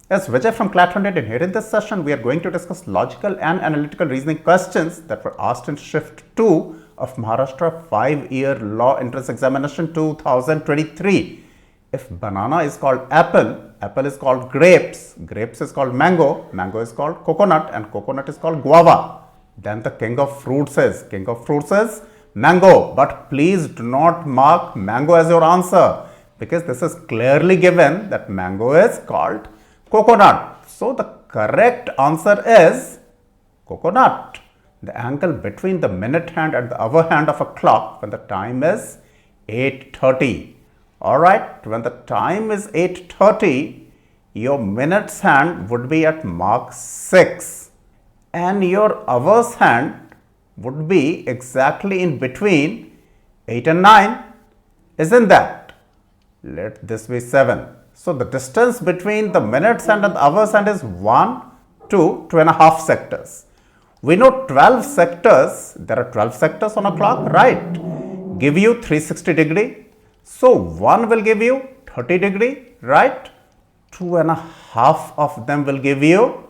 Yes, Vijay from Clat 100, and here in this session we are going to discuss logical and analytical reasoning questions that were asked in Shift 2 of Maharashtra 5-year Law Entrance Examination 2023. If banana is called apple, apple is called grapes, grapes is called mango, mango is called coconut, and coconut is called guava, then the king of fruits is mango. But please do not mark mango as your answer, because this is clearly given that mango is called coconut. So the correct answer is coconut. The angle between the minute hand and the hour hand of a clock when the time is 8:30. Alright, when the time is 8:30, your minutes hand would be at mark 6 and your hours hand would be exactly in between 8 and 9. Isn't that? Let this be 7. So the distance between the minutes hand and the hours hand is 1 to 2.5 sectors. We know 12 sectors, there are 12 sectors on a clock, right? Give you 360 degree. So 1 will give you 30 degree, right? 2.5 of them will give you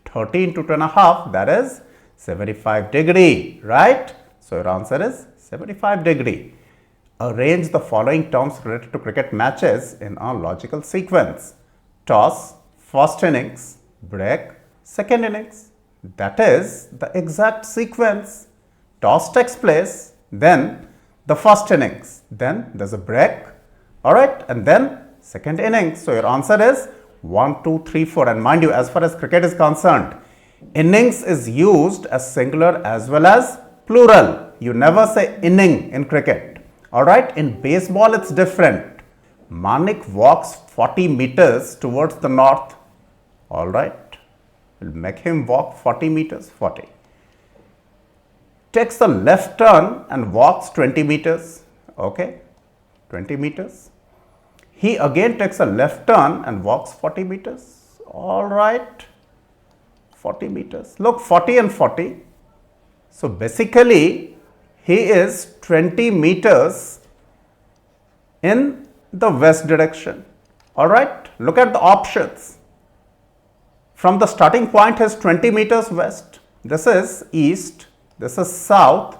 30 into 2.5, that is 75 degree, right? So your answer is 75 degree. Arrange the following terms related to cricket matches in a logical sequence. Toss, first innings, break, second innings. That is the exact sequence. Toss takes place, then the first innings, then there's a break, alright, and then second innings. So your answer is 1, 2, 3, 4. And mind you, as far as cricket is concerned, innings is used as singular as well as plural. You never say inning in cricket. Alright, in baseball it's different. Manik walks 40 meters towards the north. Alright, we'll make him walk 40 meters, 40. Takes a left turn and walks 20 meters. Okay, 20 meters. He again takes a left turn and walks 40 meters. Alright, 40 meters. Look, 40 and 40. So basically, he is 20 meters in the west direction. Alright, look at the options. From the starting point is 20 meters west. This is east, this is south,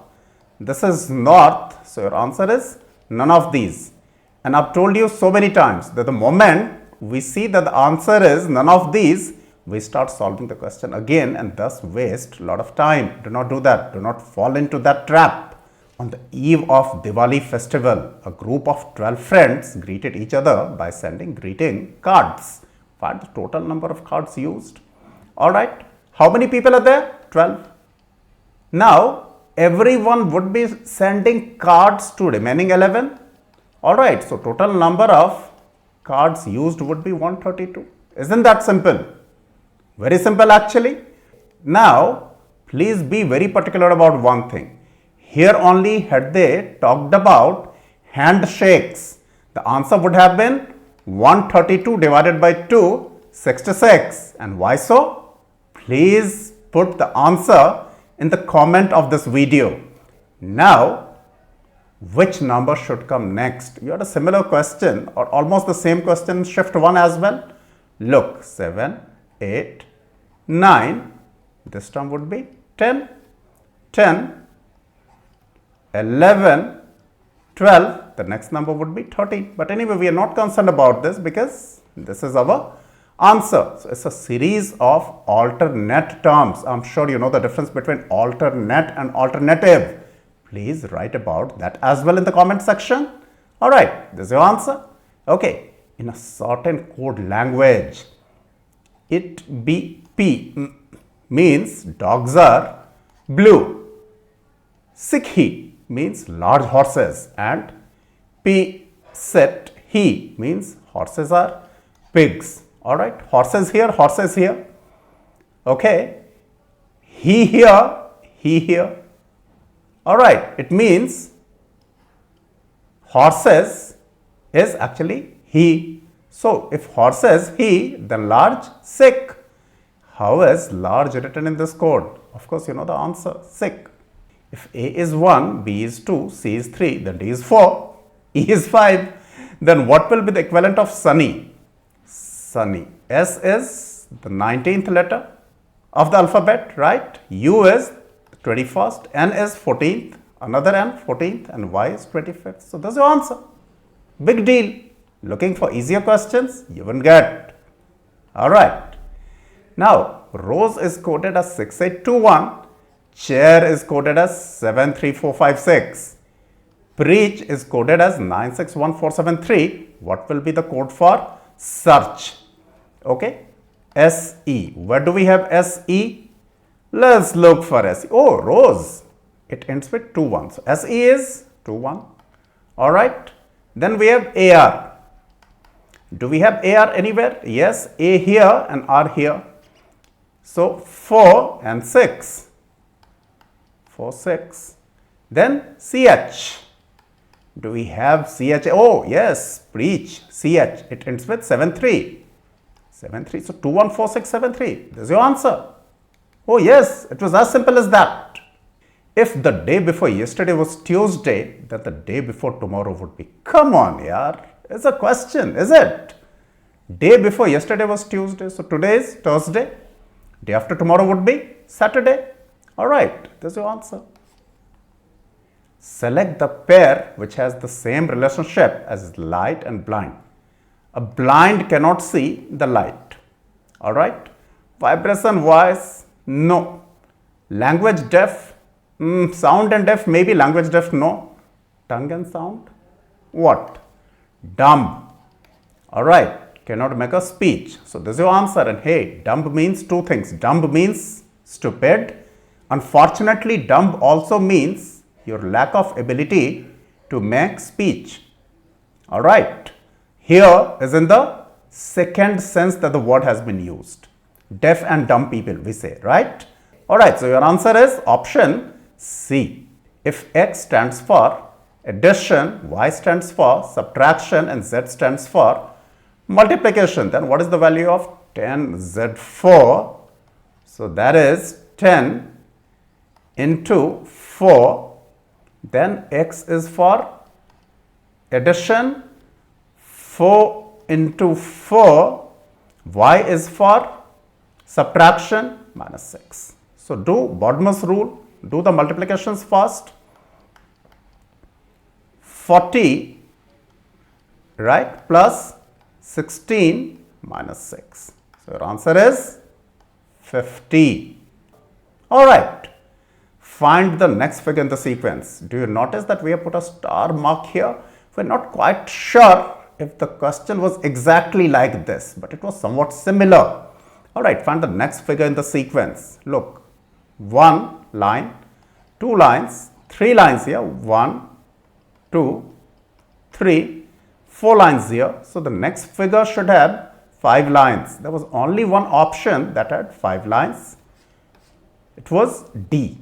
this is north. So your answer is none of these. And I've told you so many times that the moment we see that the answer is none of these, we start solving the question again and thus waste a lot of time. Do not do that. Do not fall into that trap. On the eve of Diwali festival, a group of 12 friends greeted each other by sending greeting cards. Find the total number of cards used. Alright, how many people are there? 12. Now, everyone would be sending cards to remaining 11. Alright, so total number of cards used would be 132. Isn't that simple? Very simple actually. Now, please be very particular about one thing. Here only had they talked about handshakes, the answer would have been 132 divided by 2, 66. And why so? Please put the answer in the comment of this video. Now, which number should come next? You had a similar question or almost the same question in Shift 1 as well. Look, 7, 8, 9, this term would be 10, 10, 11, 12, the next number would be 13. But anyway, we are not concerned about this because this is our answer. So it's a series of alternate terms. I'm sure you know the difference between alternate and alternative. Please write about that as well in the comment section. Alright, this is your answer. Okay, in a certain code language, it BP means dogs are blue. Sikhi means large horses, and P set he means horses are pigs. Alright, horses here, horses here. Okay, he here, he here. Alright, it means horses is actually he. So if horses he, then large sick. How is large written in this code? Of course, you know the answer, sick. If A is 1, B is 2, C is 3, then D is 4, E is 5, then what will be the equivalent of sunny? Sunny. S is the 19th letter of the alphabet, right? U is 21st, N is 14th, another N 14th, and Y is 25th. So that's your answer. Big deal. Looking for easier questions? You won't get. Alright. Now, Rose is coded as 6821. Chair is coded as 73456. Preach is coded as 961473. What will be the code for search? Okay. SE. Where do we have SE? Let's look for SE. Oh, Rose. It ends with 21. So SE is 21. Alright. Then we have AR. Do we have AR anywhere? Yes, A here and R here. So 4 and 6. 4, 6. Then CH. Do we have CH? Oh, yes, preach, CH. It ends with 73. 73. So 214673. This is your answer. Oh, yes, it was as simple as that. If the day before yesterday was Tuesday, then the day before tomorrow would be. Come on, yaar. It's a question, is it? Day before yesterday was Tuesday, so today is Thursday. Day after tomorrow would be Saturday. Alright, this is your answer. Select the pair which has the same relationship as light and blind. A blind cannot see the light. Alright. Vibration voice, no. Language deaf, sound and deaf, maybe. Language deaf, no. Tongue and sound, what? Dumb. Alright, cannot make a speech. So this is your answer. And hey, dumb means two things. Dumb means stupid. Unfortunately, dumb also means your lack of ability to make speech. Alright. Here is in the second sense that the word has been used. Deaf and dumb people, we say, right? Alright, so your answer is option C. If X stands for addition, Y stands for subtraction, and Z stands for multiplication, then what is the value of 10Z4? So that is 10 into 4. Then X is for addition, 4 into 4. Y is for subtraction, minus 6. So do Bodmer's rule, do the multiplications first. 40, right, plus 16 minus 6. So your answer is 50. Alright. Find the next figure in the sequence. Do you notice that we have put a star mark here? We're not quite sure if the question was exactly like this, but it was somewhat similar. Alright, find the next figure in the sequence. Look, 1 line, 2 lines, 3 lines here, 1, 2, 3, 4 lines here. So the next figure should have 5 lines. There was only one option that had 5 lines. It was D.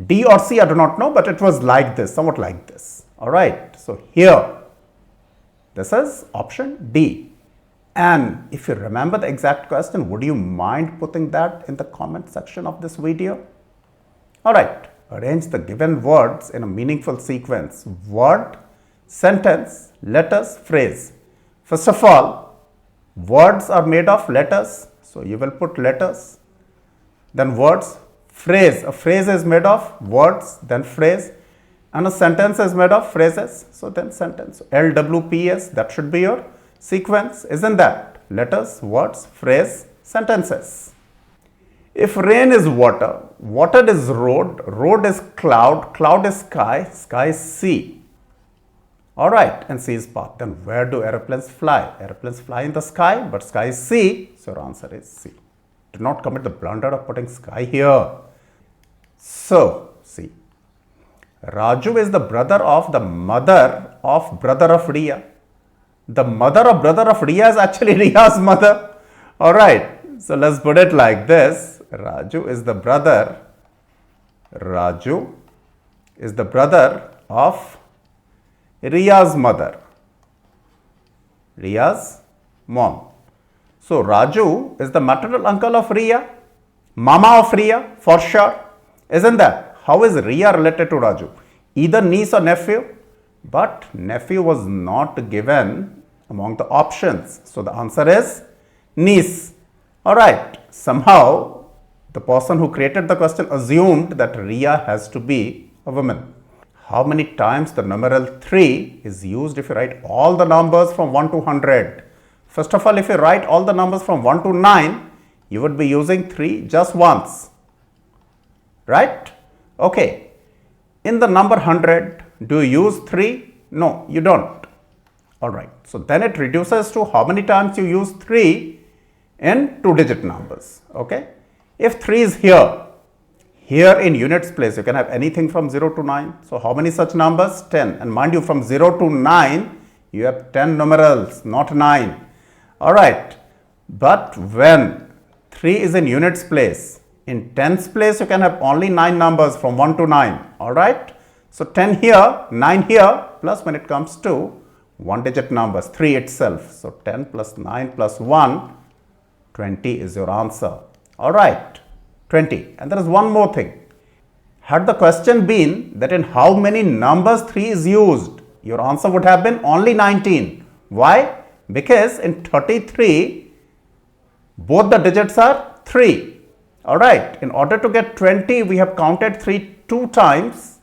D or C, I do not know, but it was like this, somewhat like this. Alright, so here, this is option D. And if you remember the exact question, would you mind putting that in the comment section of this video? Alright, arrange the given words in a meaningful sequence. Word, sentence, letters, phrase. First of all, words are made of letters, so you will put letters. Then words, phrase. A phrase is made of words, then phrase. And a sentence is made of phrases, so then sentence. So LWPS, that should be your sequence, isn't that? Letters, words, phrase, sentences. If rain is water, water is road, road is cloud, cloud is sky, sky is sea. Alright, and sea is path. Then where do aeroplanes fly? Aeroplanes fly in the sky, but sky is sea, so your answer is C. Do not commit the blunder of putting sky here. So, see, Raju is the brother of the mother of brother of Riya. The mother of brother of Riya is actually Riya's mother. Alright, so let's put it like this. Raju is the brother of Riya's mother, Riya's mom. So Raju is the maternal uncle of Riya, mama of Riya for sure, isn't that? How is Riya related to Raju? Either niece or nephew, but nephew was not given among the options. So the answer is niece. Alright, somehow the person who created the question assumed that Ria has to be a woman. How many times the numeral 3 is used if you write all the numbers from 1 to 100? First of all, if you write all the numbers from 1 to 9, you would be using 3 just once. Right? Okay. In the number 100, do you use 3? No, you don't. Alright. So then it reduces to how many times you use 3 in 2-digit numbers. Okay. If 3 is here in units place, you can have anything from 0 to 9. So how many such numbers? 10. And mind you, from 0 to 9, you have 10 numerals, not 9. Alright. But when 3 is in units place, in tens place, you can have only 9 numbers from 1 to 9. Alright. So 10 here, 9 here, plus when it comes to 1-digit numbers, 3 itself. So 10 plus 9 plus 1, 20 is your answer. Alright. 20. And there is one more thing. Had the question been that in how many numbers 3 is used, your answer would have been only 19. Why? Because in 33, both the digits are 3. Alright. In order to get 20, we have counted 3 2 times.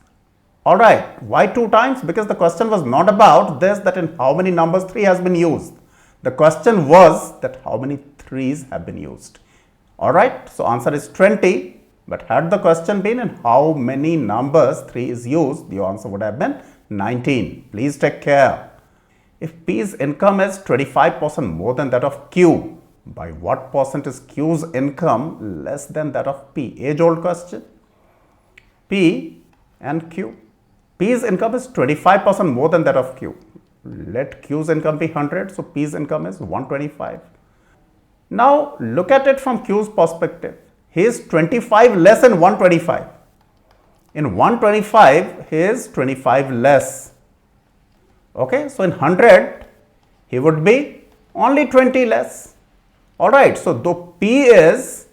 Alright. Why 2 times? Because the question was not about this, that in how many numbers 3 has been used. The question was that how many 3's have been used. Alright, so answer is 20, but had the question been in how many numbers 3 is used, the answer would have been 19. Please take care. If P's income is 25% more than that of Q, by what percent is Q's income less than that of P? Age-old question. P and Q. P's income is 25% more than that of Q. Let Q's income be 100, so P's income is 125. Now, look at it from Q's perspective. He is 25 less than 125. In 125, he is 25 less. Okay, so in 100, he would be only 20 less. Alright, so though P is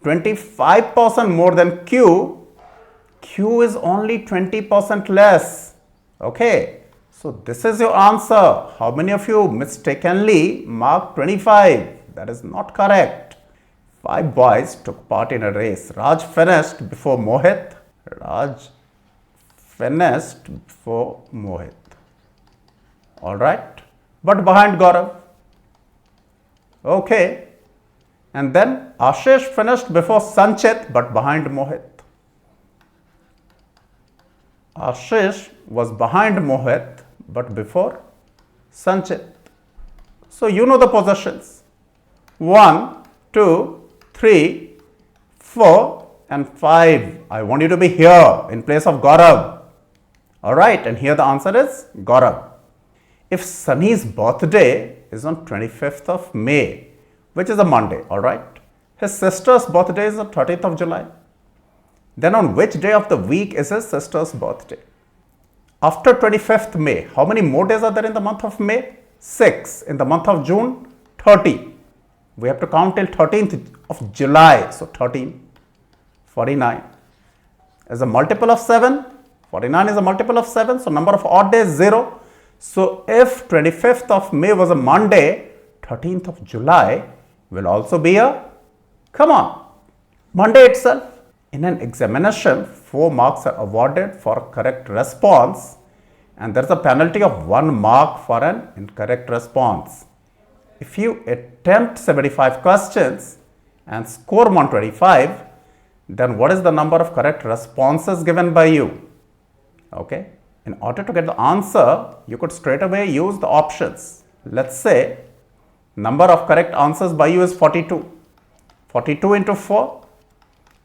25% more than Q, Q is only 20% less. Okay, so this is your answer. How many of you mistakenly marked 25? That is not correct. 5 boys took part in a race. Raj finished before Mohit. Raj finished before Mohit. Alright. But behind Gaurav. Okay. And then Ashish finished before Sanchit but behind Mohit. Ashish was behind Mohit but before Sanchit. So you know the positions. 1, 2, 3, 4 and 5. I want you to be here in place of Gaurav. Alright, and here the answer is Gaurav. If Sunny's birthday is on 25th of May, which is a Monday, alright. His sister's birthday is on 30th of July. Then on which day of the week is his sister's birthday? After 25th May, how many more days are there in the month of May? 6. In the month of June, 30. We have to count till 13th of July. So 13, 49 is a multiple of 7. 49 is a multiple of 7. So number of odd days 0. So if 25th of May was a Monday, 13th of July will also be a, come on, Monday itself. In an examination, 4 marks are awarded for correct response and there is a penalty of 1 mark for an incorrect response. If you attempt 75 questions and score 125, then what is the number of correct responses given by you? Okay. In order to get the answer, you could straight away use the options. Let's say number of correct answers by you is 42. 42 into 4,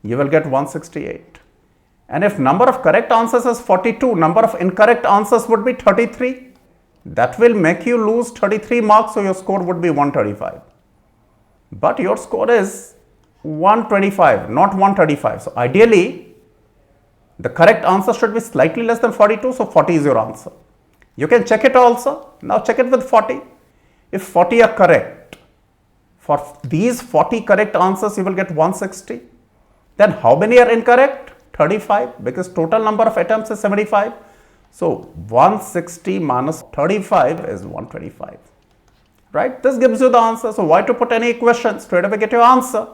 you will get 168. And if number of correct answers is 42, number of incorrect answers would be 33. That will make you lose 33 marks, so your score would be 135. But your score is 125, not 135. So ideally, the correct answer should be slightly less than 42, so 40 is your answer. You can check it also. Now check it with 40. If 40 are correct, for these 40 correct answers, you will get 160. Then how many are incorrect? 35, because total number of attempts is 75. So 160 minus 35 is 125. right? This gives you the answer. So why to put any equation? Straight away get your answer.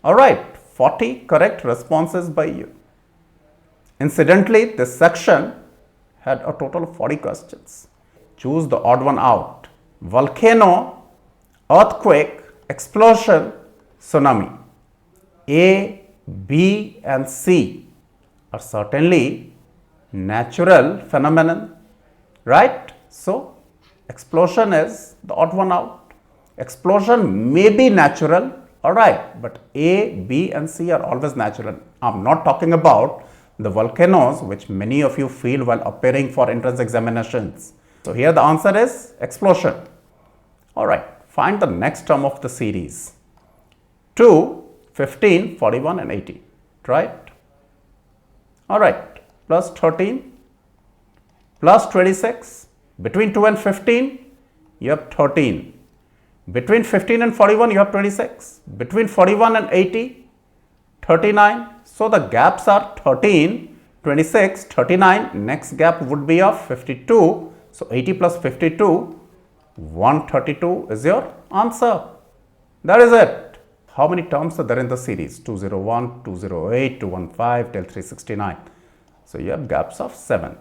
All right, 40 correct responses by you. Incidentally, this section had a total of 40 questions. Choose the odd one out. Volcano, earthquake, explosion, tsunami. A, B and C are certainly natural phenomenon, right? So, explosion is the odd one out. Explosion may be natural, alright, but A, B and C are always natural. I am not talking about the volcanoes which many of you feel while appearing for entrance examinations. So, here the answer is explosion. Alright, find the next term of the series. 2, 15, 41 and 80, right? Alright, plus 13, plus 26, between 2 and 15, you have 13. Between 15 and 41, you have 26. Between 41 and 80, 39. So, the gaps are 13, 26, 39. Next gap would be of 52. So, 80 plus 52, 132 is your answer. That is it. How many terms are there in the series? 201, 208, 215 till 369. So, you have gaps of 7.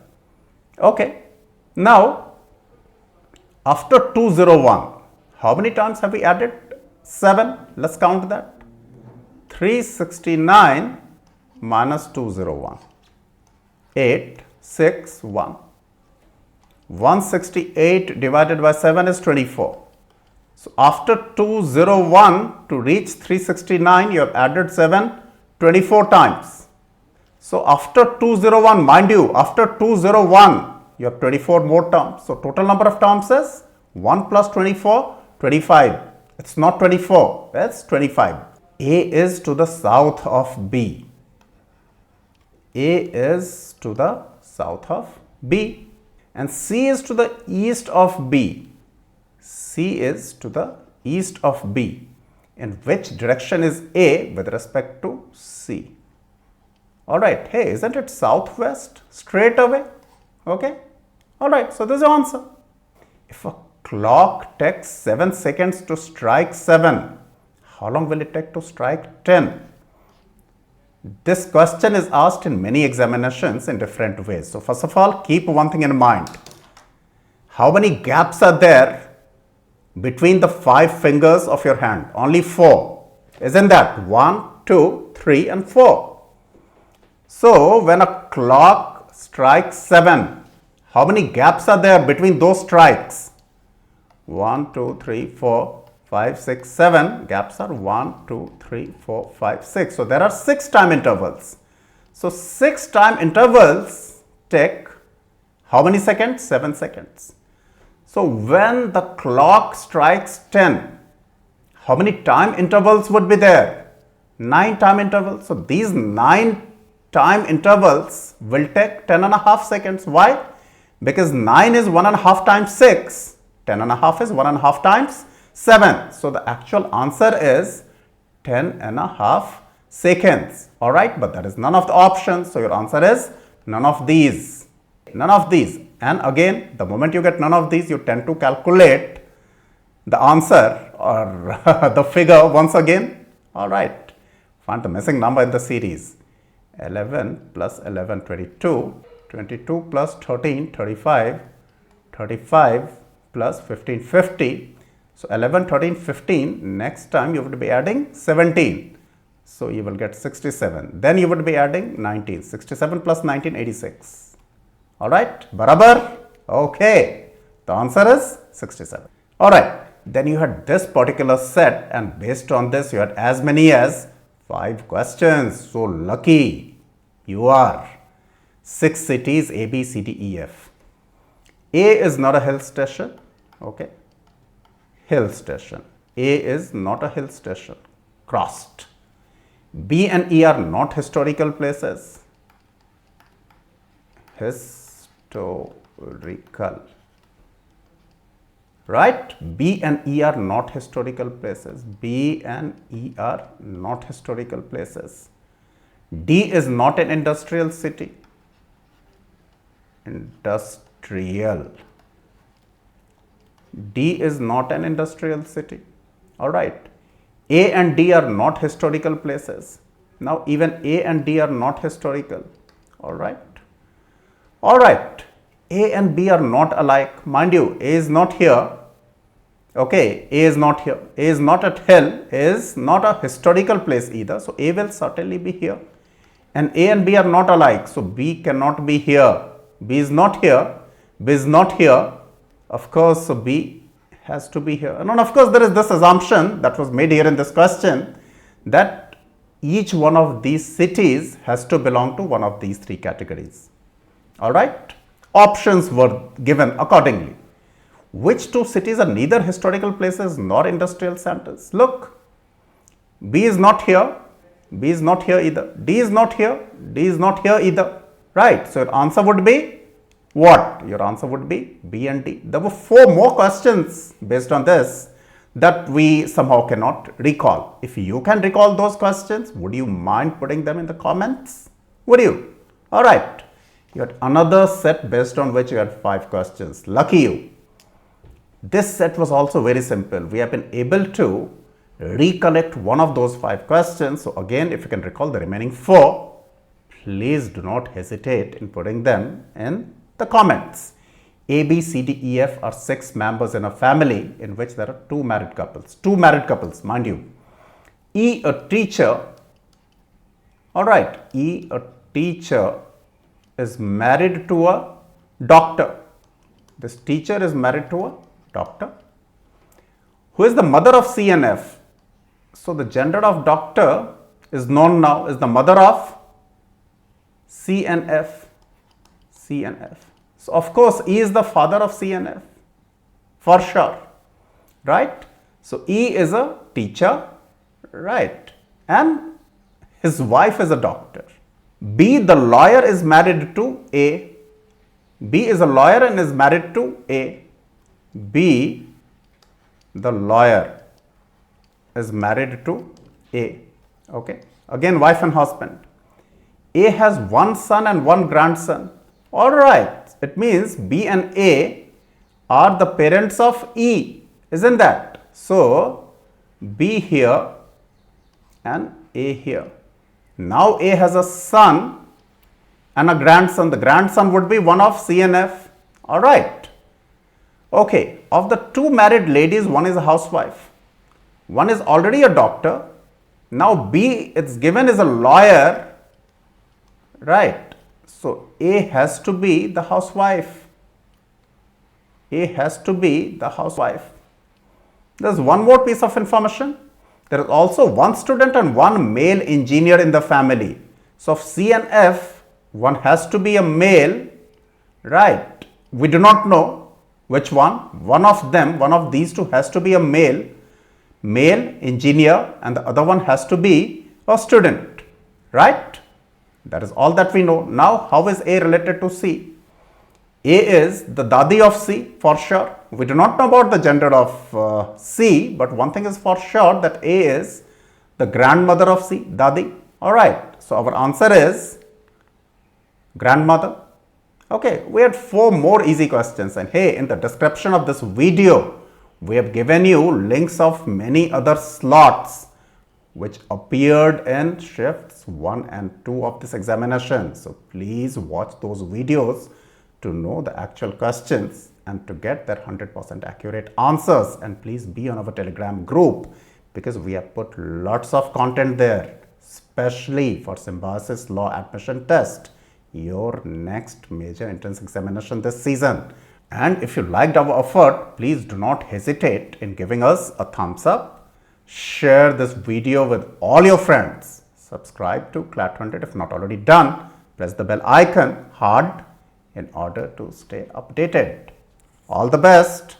Okay. Now, after 201, how many times have we added? 7. Let's count that. 369 minus 201. 8, 6, 1. 168 divided by 7 is 24. So, after 201 to reach 369, you have added 7 24 times. So, after 201, mind you, after 201, you have 24 more terms. So, total number of terms is 1 plus 24, 25. It's not 24, it's 25. A is to the south of B. A is to the south of B. And C is to the east of B. C is to the east of B. In which direction is A with respect to C? Alright, hey, isn't it southwest straight away? Okay. Alright, so this is the answer. If a clock takes 7 seconds to strike 7, how long will it take to strike 10? This question is asked in many examinations in different ways. So, first of all, keep one thing in mind. How many gaps are there between the 5 fingers of your hand? Only 4. Isn't that? 1, 2, 3 and 4. So, when a clock strikes 7, how many gaps are there between those strikes? 1, 2, 3, 4, 5, 6, 7. Gaps are 1, 2, 3, 4, 5, 6. So, there are 6 time intervals. So, 6 time intervals take how many seconds? 7 seconds. So, when the clock strikes 10, how many time intervals would be there? 9 time intervals. So, these 9 time intervals will take 10.5 seconds. Why? Because 9 is 1.5 times 6. 10.5 is 1.5 times 7. So, the actual answer is 10.5 seconds. Alright, but that is none of the options. So, your answer is none of these. None of these. And again, the moment you get none of these, you tend to calculate the answer or the figure once again. Alright, find the missing number in the series. 11 plus 11, 22. 22 plus 13, 35. 35 plus 15, 50. So, 11, 13, 15, next time you would be adding 17. So, you will get 67. Then you would be adding 19. 67 plus 19, 86. Alright, barabar? Okay. The answer is 67. Alright, then you had this particular set and based on this you had as many as 5 questions. So, lucky you are. 6 cities A, B, C, D, E, F. A is not a hill station. Okay. Hill station. A is not a hill station. Crossed. B and E are not historical places. Historical. Right? B and E are not historical places. B and E are not historical places. D is not an industrial city. Industrial. D is not an industrial city. Alright. A and D are not historical places. Now even A and D are not historical. Alright. Alright. A and B are not alike. Mind you, A is not here. Okay, A is not here. A is not at Hill. A is not a historical place either. So A will certainly be here. And A and B are not alike. So B cannot be here. B is not here. B is not here. Of course, so B has to be here. And of course, there is this assumption that was made here in this question that each one of these cities has to belong to one of these three categories. Alright. Options were given accordingly. Which two cities are neither historical places nor industrial centers? Look, B is not here, B is not here either, D is not here, D is not here either, right? So, your answer would be what? Your answer would be B and D. There were 4 more questions based on this that we somehow cannot recall. If you can recall those questions, would you mind putting them in the comments? Would you? Alright, you had another set based on which you had 5 questions. Lucky you. This set was also very simple. We have been able to recollect one of those 5 questions. So again, if you can recall the remaining 4, please do not hesitate in putting them in the comments. A, B, C, D, E, F are 6 members in a family in which there are 2 married couples. 2 married couples, mind you. E, a teacher. Alright, E, a teacher is married to a doctor. This teacher is married to a doctor. Who is the mother of C and F? So, the gender of doctor is known now, is the mother of C and F. C and F. So, of course, E is the father of C and F for sure, right? So, E is a teacher, right? And his wife is a doctor. B, the lawyer is married to A. B is a lawyer and is married to A. B, the lawyer is married to A. Okay. Again, wife and husband. A has 1 son and 1 grandson. Alright. It means B and A are the parents of E. Isn't that? So, B here and A here. Now, A has a son and a grandson. The grandson would be one of C and F. Alright. Okay, of the 2 married ladies, one is a housewife, one is already a doctor. Now, B, it's given is a lawyer, right? So, A has to be the housewife. A has to be the housewife. There's one more piece of information. There is also 1 student and 1 male engineer in the family. So, of C and F, one has to be a male, right? We do not know which one. One of them, one of these 2 has to be a male engineer, and the other one has to be a student, right? That is all that we know. Now, how is A related to C? A is the dadi of C for sure. We do not know about the gender of C, but one thing is for sure that A is the grandmother of C, dadi. Alright, so our answer is grandmother. Okay, we had 4 more easy questions, and hey, in the description of this video, we have given you links of many other slots which appeared in shifts 1 and 2 of this examination. So, please watch those videos to know the actual questions and to get their 100% accurate answers. And please be on our Telegram group because we have put lots of content there, especially for Symbiosis Law Admission Test, your next major entrance examination this season. And if you liked our effort, please do not hesitate in giving us a thumbs up, share this video with all your friends, subscribe to Clat100 if not already done, press the bell icon hard in order to stay updated. All the best.